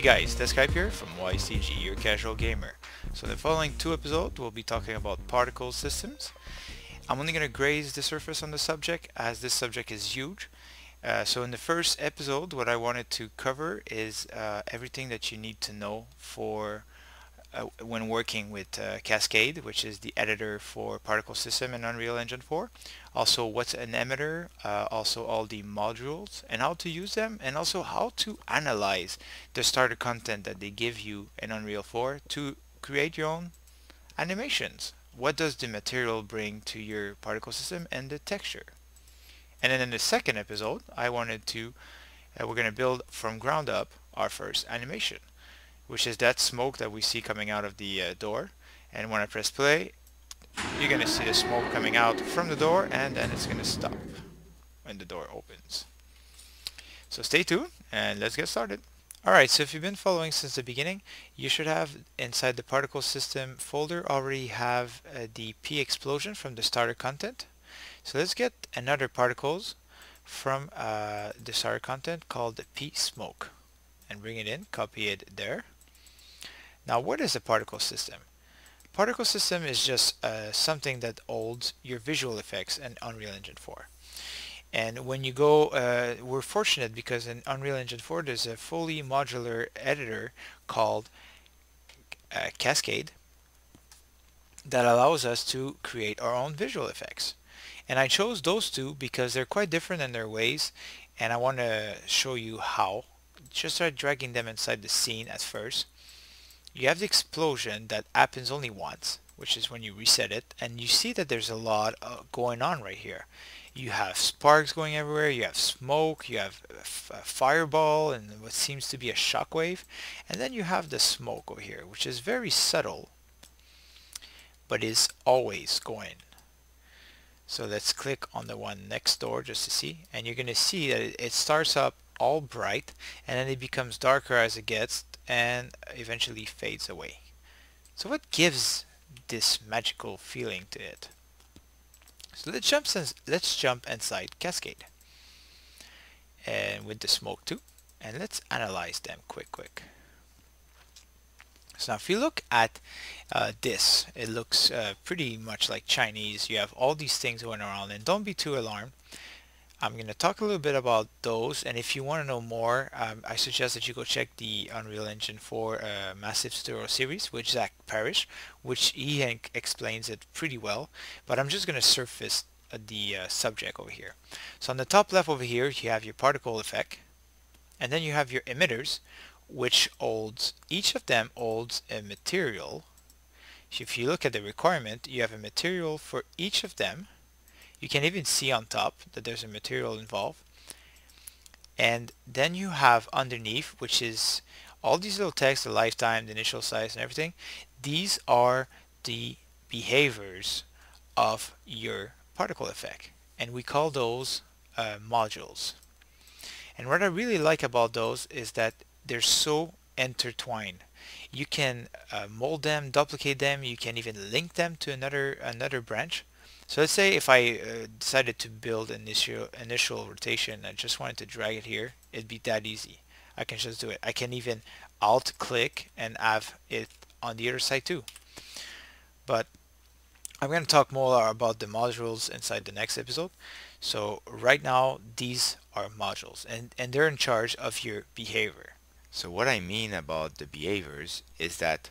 Hey guys, Deathscyp here from Y.C.G, your casual gamer. So in the following two episodes, we'll be talking about particle systems. I'm only going to graze the surface on the subject as this subject is huge. So in the first episode, what I wanted to cover is everything that you need to know for when working with Cascade, which is the editor for particle system in Unreal Engine 4. Also what's an emitter, also all the modules and how to use them, and also how to analyze the starter content that they give you in Unreal 4 to create your own animations. What does the material bring to your particle system and the texture? And then in the second episode, we're going to build from ground up our first animation, which is that smoke that we see coming out of the door. And when I press play, you're going to see the smoke coming out from the door, and then it's going to stop when the door opens. So stay tuned and let's get started. Alright, so if you've been following since the beginning, you should have inside the particle system folder already have the P explosion from the starter content. So let's get another particles from the starter content called the P smoke and bring it in, copy it there. Now what is a particle system? Particle system is just something that holds your visual effects in Unreal Engine 4. And when you go, we're fortunate because in Unreal Engine 4 there's a fully modular editor called Cascade that allows us to create our own visual effects. And I chose those two because they're quite different in their ways, and I want to show you how. Just start dragging them inside the scene at first. You have the explosion that happens only once, which is when you reset it, and you see that there's a lot going on right here. You have sparks going everywhere, you have smoke, you have a fireball and what seems to be a shockwave, and then you have the smoke over here, which is very subtle but is always going. So let's click on the one next door just to see, and you're going to see that it starts up all bright and then it becomes darker as it gets and eventually fades away. So what gives this magical feeling to it? So let's jump inside Cascade and with the smoke too, and let's analyze them quick. So now if you look at this, it looks pretty much like Chinese. You have all these things going around, and don't be too alarmed. I'm going to talk a little bit about those, and if you want to know more, I suggest that you go check the Unreal Engine 4 Massive Tutorial series with Zach Parrish, which he explains it pretty well, but I'm just going to surface the subject over here. So on the top left over here, you have your particle effect, and then you have your emitters, which holds, each of them holds a material. If you look at the requirement, you have a material for each of them. You can even see on top that there's a material involved. And then you have underneath, which is all these little text, the lifetime, the initial size and everything. These are the behaviors of your particle effect. And we call those modules. And what I really like about those is that they're so intertwined. You can mold them, duplicate them, you can even link them to another branch. So let's say if I decided to build initial rotation, I just wanted to drag it here, it'd be that easy. I can just do it. I can even alt click and have it on the other side too. But I'm going to talk more about the modules inside the next episode. So right now these are modules, and they're in charge of your behavior. So what I mean about the behaviors is that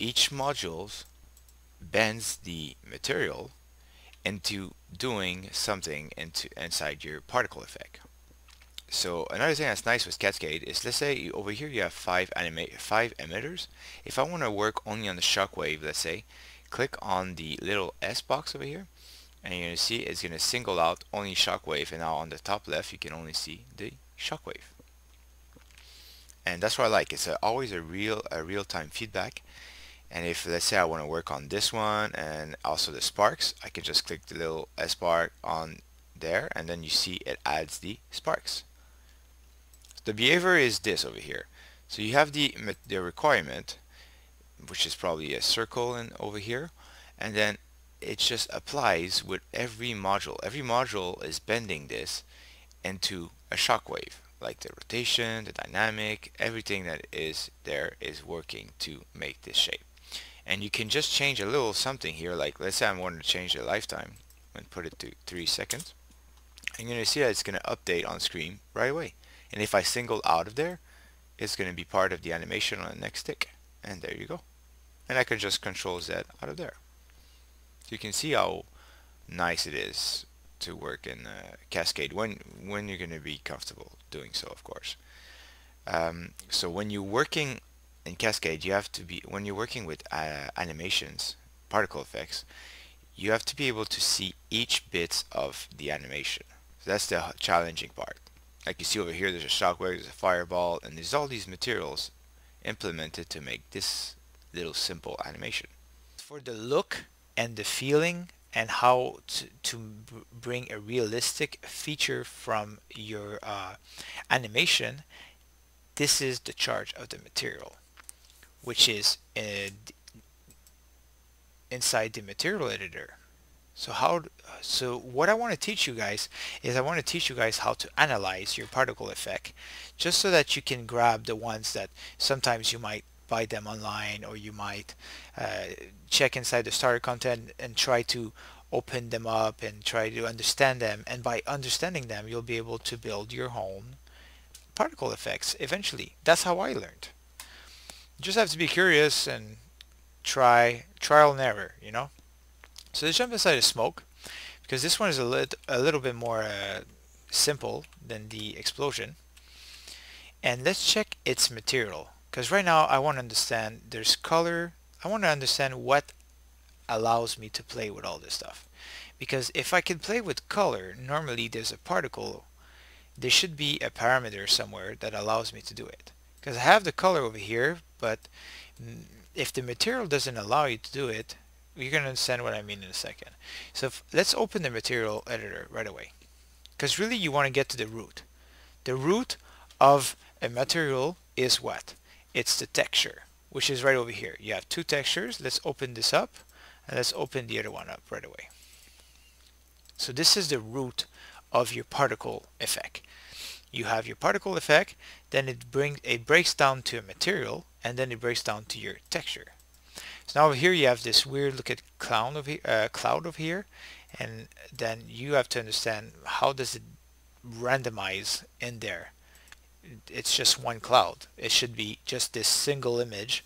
each module bends the material into doing something inside your particle effect. So another thing that's nice with Cascade is, let's say over here you have five emitters. If I want to work only on the shockwave, let's say, click on the little S box over here, and you're going to see it's going to single out only shockwave, and now on the top left you can only see the shockwave. And that's what I like. It's always a real-time feedback. And if, let's say, I want to work on this one and also the sparks, I can just click the little spark on there, and then you see it adds the sparks. The behavior is this over here. So you have the requirement, which is probably a circle over here, and then it just applies with every module. Every module is bending this into a shockwave. like the rotation, the dynamic, everything that is there is working to make this shape. And you can just change a little something here, like let's say I wanted to change the lifetime and put it to 3 seconds. And you're going to see that it's going to update on screen right away. And if I single out of there, it's going to be part of the animation on the next tick. And there you go. And I can just control Z out of there. So you can see how nice it is to work in Cascade when you're going to be comfortable doing so, of course. So when you're working in Cascade, you have to be, when you're working with animations, particle effects, you have to be able to see each bit of the animation. So that's the challenging part. Like you see over here, there's a shockwave, there's a fireball, and there's all these materials implemented to make this little simple animation. For the look and the feeling and how to bring a realistic feature from your animation, this is the charge of the material, which is inside the material editor. So what I want to teach you guys is I want to teach you guys how to analyze your particle effect, just so that you can grab the ones that sometimes you might buy them online, or you might check inside the starter content and try to open them up and try to understand them, and by understanding them you'll be able to build your own particle effects eventually. That's how I learned. You just have to be curious and trial and error, you know. So let's jump inside the smoke, because this one is a little bit more simple than the explosion. And let's check its material, because right now I want to understand, there's color. I want to understand what allows me to play with all this stuff, because if I can play with color, normally there's a particle, there should be a parameter somewhere that allows me to do it, because I have the color over here, but if the material doesn't allow you to do it, you're going to understand what I mean in a second. So let's open the material editor right away, because really you want to get to the root. The root of a material is what? It's the texture, which is right over here. You have two textures. Let's open this up, and let's open the other one up right away. So this is the root of your particle effect. You have your particle effect, then it breaks down to a material, and then it breaks down to your texture. So now over here you have this weird looking cloud over here, and then you have to understand how does it randomize in there. It's just one cloud. It should be just this single image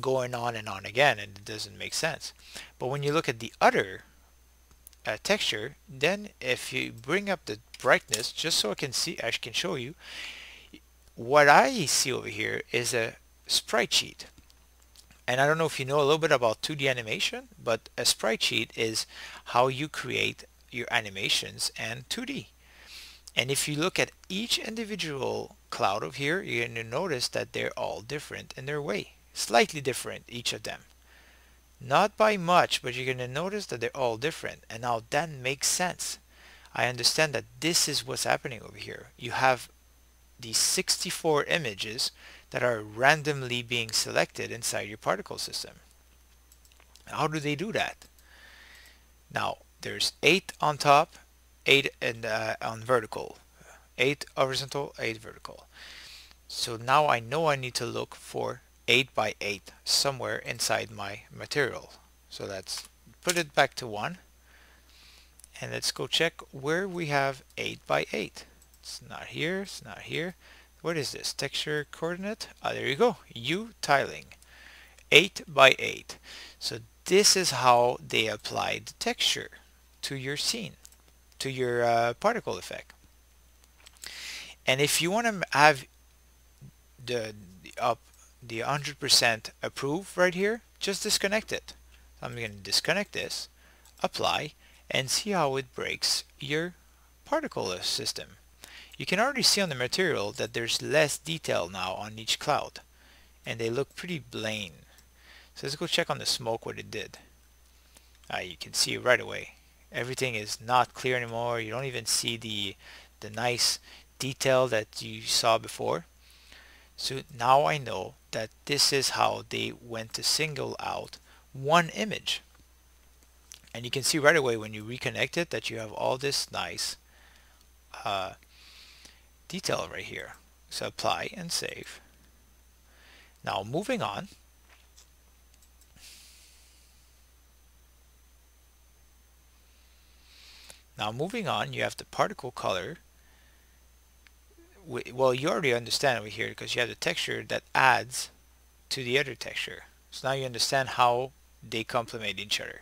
going on and on again, and it doesn't make sense. But when you look at the other texture, then if you bring up the brightness, just so I can show you, what I see over here is a sprite sheet. And I don't know if you know a little bit about 2D animation, but a sprite sheet is how you create your animations and 2D. And if you look at each individual cloud over here, you're going to notice that they're all different in their way. Slightly different, each of them. Not by much, but you're going to notice that they're all different. And now that makes sense. I understand that this is what's happening over here. You have these 64 images that are randomly being selected inside your particle system. How do they do that? Now there's 8 on top, 8 on vertical, 8 horizontal, 8 vertical. So now I know I need to look for 8 by 8 somewhere inside my material. So let's put it back to 1, and let's go check where we have 8 by 8. It's not here, it's not here. What is this? Texture coordinate? Ah, there you go. U tiling. 8 by 8. So this is how they applied texture to your scene, to your particle effect. And if you want to have the 100% approve right here, just disconnect it. So I'm going to disconnect this, apply, and see how it breaks your particle system. You can already see on the material that there's less detail now on each cloud, and they look pretty plain. So let's go check on the smoke what it did. You can see right away everything is not clear anymore. You don't even see the nice detail that you saw before. So now I know that this is how they went to single out one image, and you can see right away when you reconnect it that you have all this nice detail right here. So apply and save. Now moving on. You have the particle color. Well, you already understand over here because you have the texture that adds to the other texture. So now you understand how they complement each other.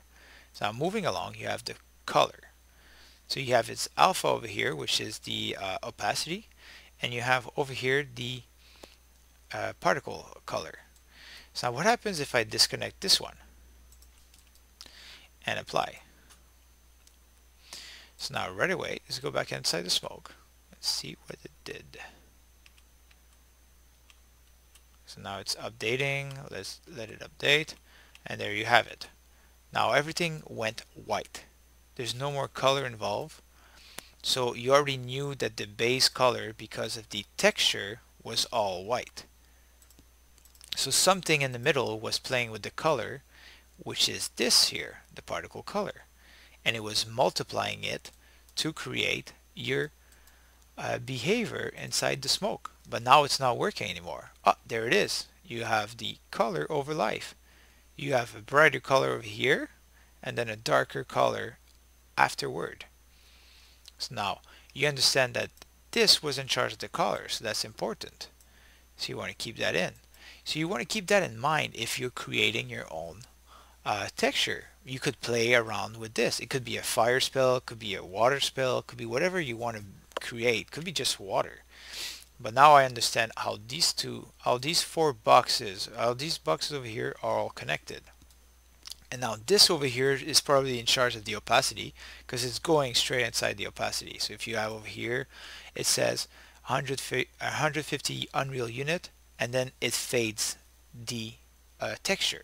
So now moving along, you have the color. So you have its alpha over here, which is the opacity, and you have over here the particle color. So now what happens if I disconnect this one and apply? So now right away, let's go back inside the smoke. Let's see what it did. So now it's updating. Let's let it update. And there you have it. Now everything went white. There's no more color involved. So you already knew that the base color, because of the texture, was all white. So something in the middle was playing with the color, which is this here, the particle color. And it was multiplying it to create your behavior inside the smoke. But now it's not working anymore. Ah, there it is. You have the color over life. You have a brighter color over here and then a darker color afterward. So now you understand that this was in charge of the color, so that's important. So you want to keep that in. So you want to keep that in mind if you're creating your own texture. You could play around with this. It could be a fire spell, it could be a water spell, it could be whatever you want to create. It could be just water. But now I understand how these four boxes, how these boxes over here are all connected. And now this over here is probably in charge of the opacity because it's going straight inside the opacity. So if you have over here, it says 150 Unreal Unit, and then it fades the texture.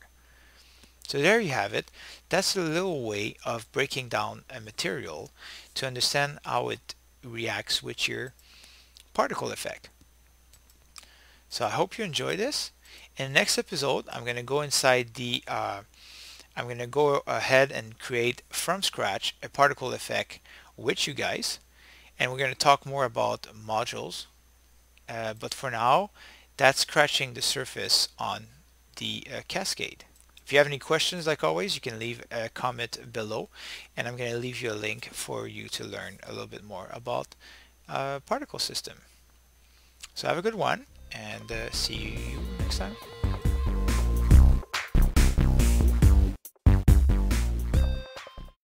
So there you have it. That's a little way of breaking down a material to understand how it reacts with your particle effect. So I hope you enjoy this. In the next episode, I'm going to go inside the I'm going to go ahead and create from scratch a particle effect with you guys, and we're going to talk more about modules. But for now, that's scratching the surface on the cascade. If you have any questions, like always, you can leave a comment below, and I'm going to leave you a link for you to learn a little bit more about particle system. So have a good one, and see you next time.